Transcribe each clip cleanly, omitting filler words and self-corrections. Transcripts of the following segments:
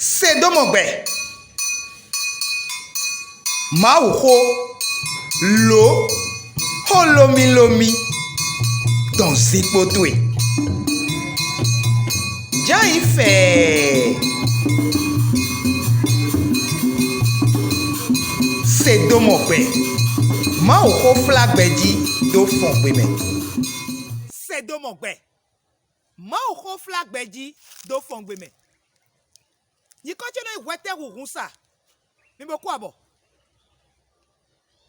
Sedomogbe Mauho Lo Holomilomi Dans Zipotwe Jaife Sedomogbe Mauho Flagbeji Do Fongbeme Sedomogbe Mauho Flagbeji Do Fongbeme Yikocheno igwete hugunsa Mimboku abo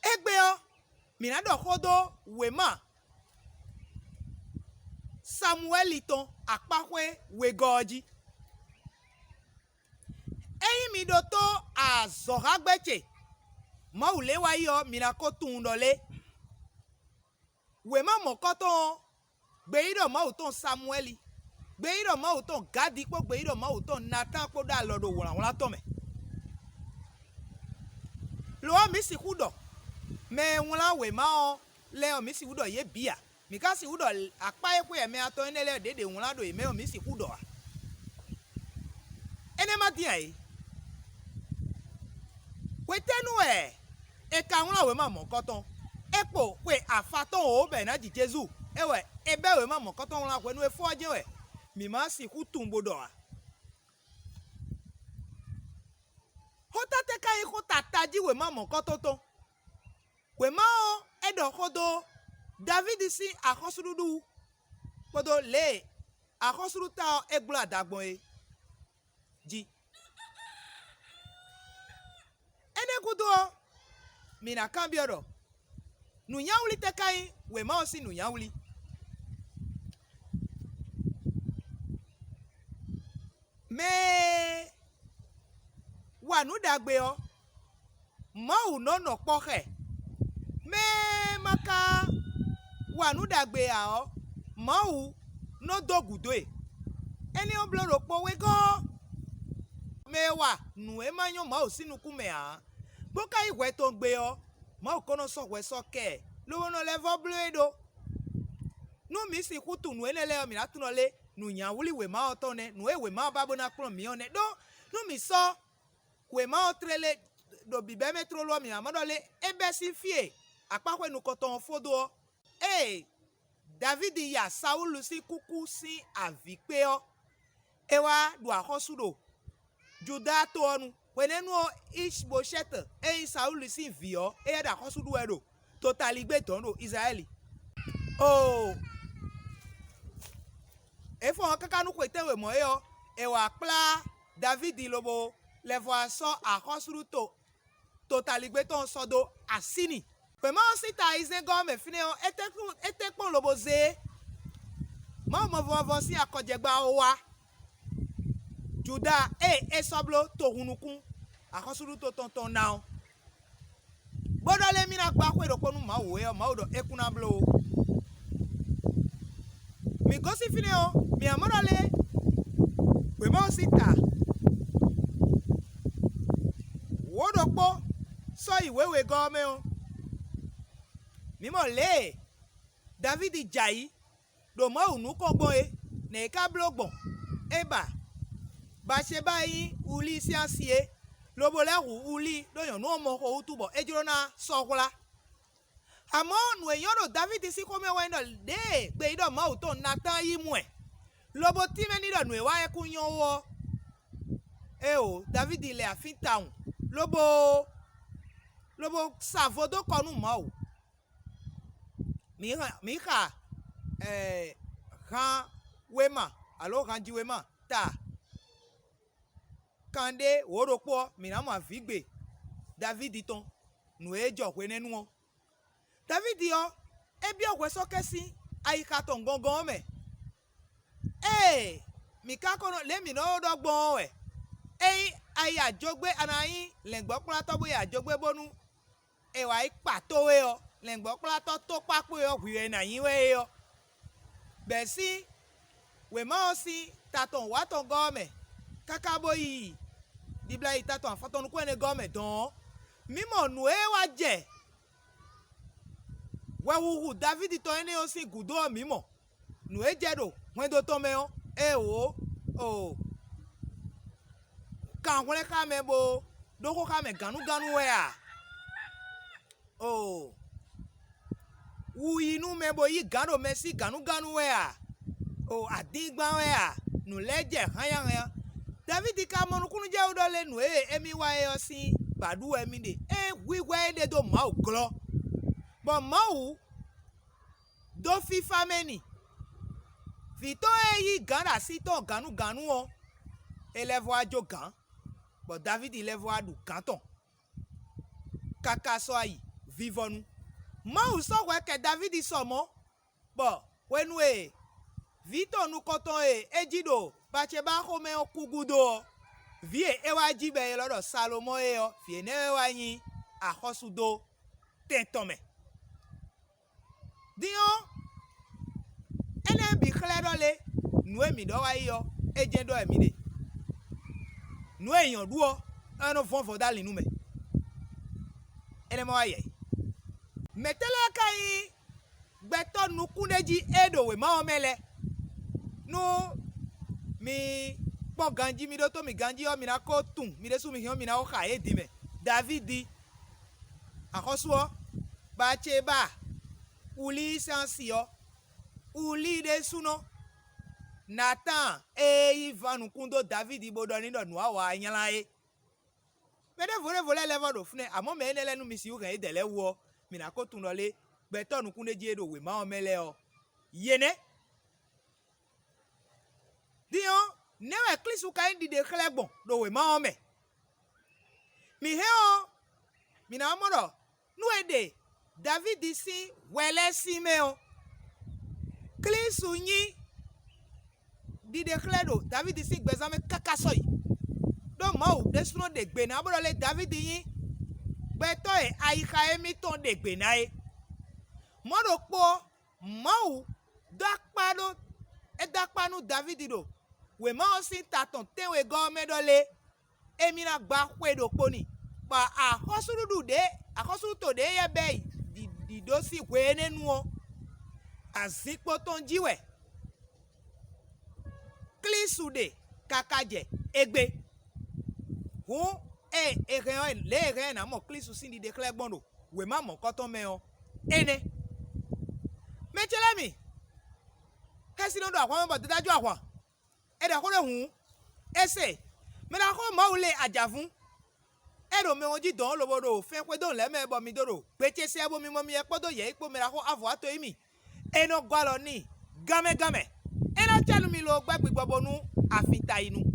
Egbeo Minado Hodo Wema Samueliton Akpahwe Wegoji Eyi midoto Azoragbeche Maulewa yo Minakotun dole Wema mokoton Gbeido mauton Samueli Gbeido mauton Gadi po gbeido mauton Nathan po da lodo wala tome Lo misi hudo me wala Wema o le misi hudo ye bia mikasi hudo akpa ekwe eme ato enele dede wala do me misi hudo a ene madia yi wetenu e ka wala Wema mokoton epo we afaton o be na di Jesu ewe ebe Wema mokoton wala kwenu e foje we mi ma si hutumbodo a hotate kai hotataji Wema mokototo Wema o edo hodo David si ahosurudu podo le ahosuruta egbula dagbon e ji ene gudo mina kambioro nu yawuli tekai Wema o si nu yawuli me wanu dagbe o mau no no pohe me maka wanu dagbe a o mau no dogudoe eni obloro po we go me wa nu e manyo mau sinu kume a boka igwe to gbe o mau kono so we so ke lo no level bledo nu mi si kutu nu enele o mi latunole nu nyawuli Wema otone nu e Wema babo na kro mi one do nu mi so Wema otrele do bibe metro lo mi amadole ebe si fie apakwe nu koton fodo David ya Saul si kuku si avikpe o ewa do ahosudo Juda to onu wenenu Ishboshet Saul si vio da ahosudo edo totally gbe tondo Israeli efo kakanu kwete we mo ewa pla David lobo levo so ahosudo to totally gbe ton sodo asini Wema sita ize gome fine o etekpon lobo ze ma mo vovo si akojegba owa Juda esoblo to hunukun akosuru to tonton now bodo le mi na gba kwedo ponu ma wo e ma odo ekuna blo mi go si fine o mi amoro le Wema sita wodo po so iwewe gome o Mimo le David Jai do mo unu kogbon ne ka blogbon eba ba se bayi uli si asie lobo le uli do yan no mo ko tubo ejiro na sokula amo nu eyan do David si ko me wa no de gbe ido mo to Nathan yi mu lobo ti me ni do nu e wa ekun yan wo David le afin town lobo savodo konu mo Mika ran Wema alo ranji Wema ta kande woropo minama vigbe David ton nu ejo kwe nenu won David yo ebi ogwe sokesi ayika ton gongon me mika kono le mi no dogbon we aya jogbe anayin lengbo pula to boya jogbe bonu ewa ipato we o lengbo plato to papo yo hwe na yin we yo be si Wema si taton waton gome kakabo yi dibla yi taton afoton ko ene gome don mimo nu e wa je wewu David to ene o si gudo mimo nu e je do wen do to me o kanwele kame bo doko kame ganu wea oh uyinu me bo yi gano mesi ganu wea oh adigba wea nu leje hanya David ka monu kunu je odole nu emi wa osin badu emi de wiwe de do ma oglo bo mau do fi fameni Vito yi gana si ton ganu o elevo ajo gan but David elevo adu kanton kaka so ayi vivonu mau so we ke David so mo but wenu Vito nu koton ejido ba che ba ko me okugudo vie ewa jibe lodo Salomo o vie ne wa yin ahosudo tentome dion ene bi klerole nu emi do wa yo ejen do emi de nu eyan duo eno fon dali nu me ene mo aye metele kai gbeto nu kuneji edo we ma omele nu mi po ganji mi do to mi ganji o mi na ko tun mi de su mi hion mi na o ka edi me David akosuo ba che ba uli sansio uli de suno Nathan Ivan kundo David bodo ni do nu awa anyala me de vole level do fune amo me enele nu mi si u kan edele wo mi na ko tun lole gbeto nu kuneji edo we ma omele o yene dion newe klisu ka indi de khlegbon do we ma ome mi he o mi na modo nu ede David si wele si me o klisu yin di de khledo David si gbezame kakasoyi do mau desuno de gbe na bodo le David yin gbeto ayika emi ton de gbe na modo po mau dakpanu David do we ma osin taton tenwe gome dole emi na gba kwedo poni pa ahosuru to de ye be di dosi we nenu o azikpo ton jiwe klisude kakaje egbe hu le na mo klisu sindi de klegbondo we ma mo koton me o ene mechelemi kesi no do akwa mo dadaju akwa eda ko le hun ese me na ko mo le ajafun ero me won ji don lobodo fe pe don le me bo mi doro pe che se ebo mi mo mi e podo ye ipo me na ko avo ato imi eno gwalo ni game eno chelu mi lo gbagbe gbobonu afita inu